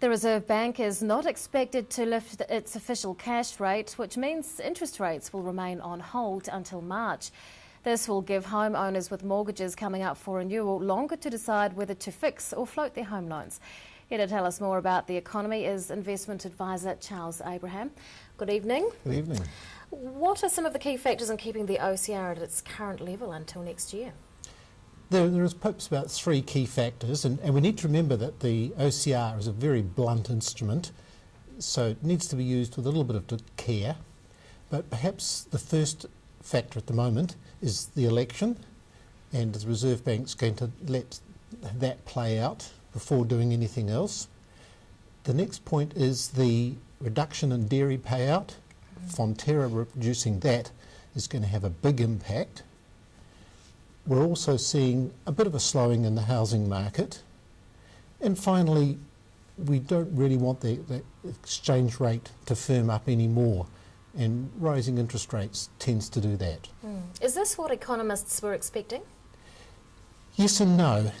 The Reserve Bank is not expected to lift its official cash rate, which means interest rates will remain on hold until March. This will give homeowners with mortgages coming up for renewal longer to decide whether to fix or float their home loans. Here to tell us more about the economy is investment advisor Charles Abraham. Good evening. Good evening. What are some of the key factors in keeping the OCR at its current level until next year? There is perhaps about three key factors, and we need to remember that the OCR is a very blunt instrument, so it needs to be used with a little bit of care. But perhaps the first factor at the moment is the election, and the Reserve Bank's going to let that play out before doing anything else. The next point is the reduction in dairy payout. Fonterra reducing that is going to have a big impact. We're also seeing a bit of a slowing in the housing market. And finally, we don't really want the exchange rate to firm up anymore, and rising interest rates tends to do that. Is this what economists were expecting? Yes and no.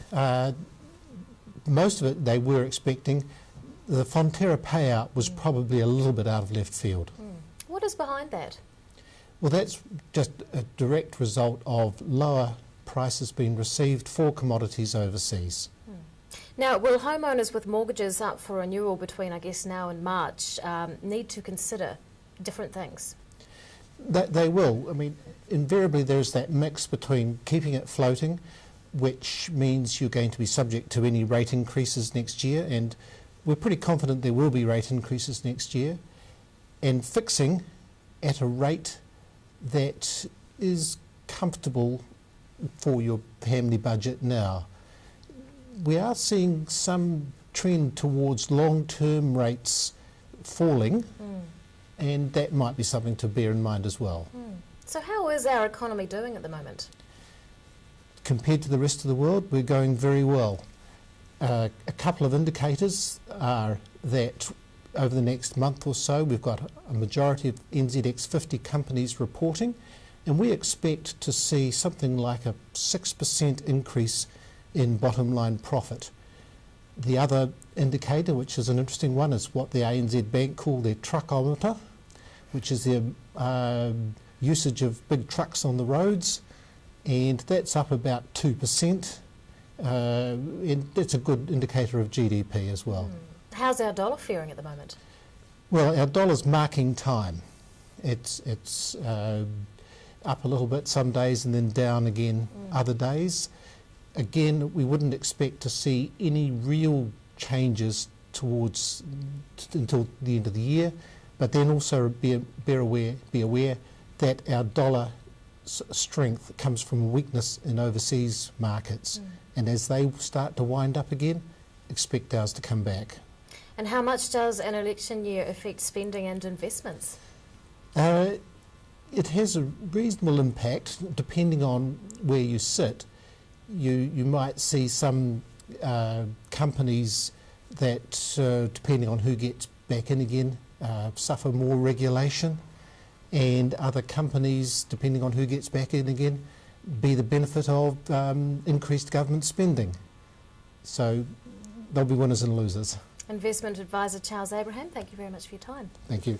Most of it they were expecting. The Fonterra payout was probably a little bit out of left field. What is behind that? Well, that's just a direct result of lower prices being received for commodities overseas. Now, will homeowners with mortgages up for renewal between, I guess, now and March need to consider different things? They will. I mean, invariably there's that mix between keeping it floating, which means you're going to be subject to any rate increases next year, and we're pretty confident there will be rate increases next year, and fixing at a rate that is comfortable for your family budget now. We are seeing some trend towards long-term rates falling, and that might be something to bear in mind as well. So how is our economy doing at the moment? Compared to the rest of the world, we're going very well. A couple of indicators are that over the next month or so we've got a majority of NZX 50 companies reporting, and we expect to see something like a 6% increase in bottom line profit. The other indicator, which is an interesting one, is what the ANZ Bank call their truckometer, which is their usage of big trucks on the roads, and that's up about 2%, and that's a good indicator of GDP as well. How's our dollar faring at the moment? Well, our dollar's marking time. It's up a little bit some days and then down again other days. Again, we wouldn't expect to see any real changes towards until the end of the year, but then also be aware that our dollar strength comes from weakness in overseas markets, and as they start to wind up again, expect ours to come back. And how much does an election year affect spending and investments? It has a reasonable impact depending on where you sit. You might see some companies that, depending on who gets back in again, suffer more regulation, and other companies, depending on who gets back in again, be the benefit of increased government spending. So there'll be winners and losers. Investment advisor Charles Abraham, thank you very much for your time. Thank you.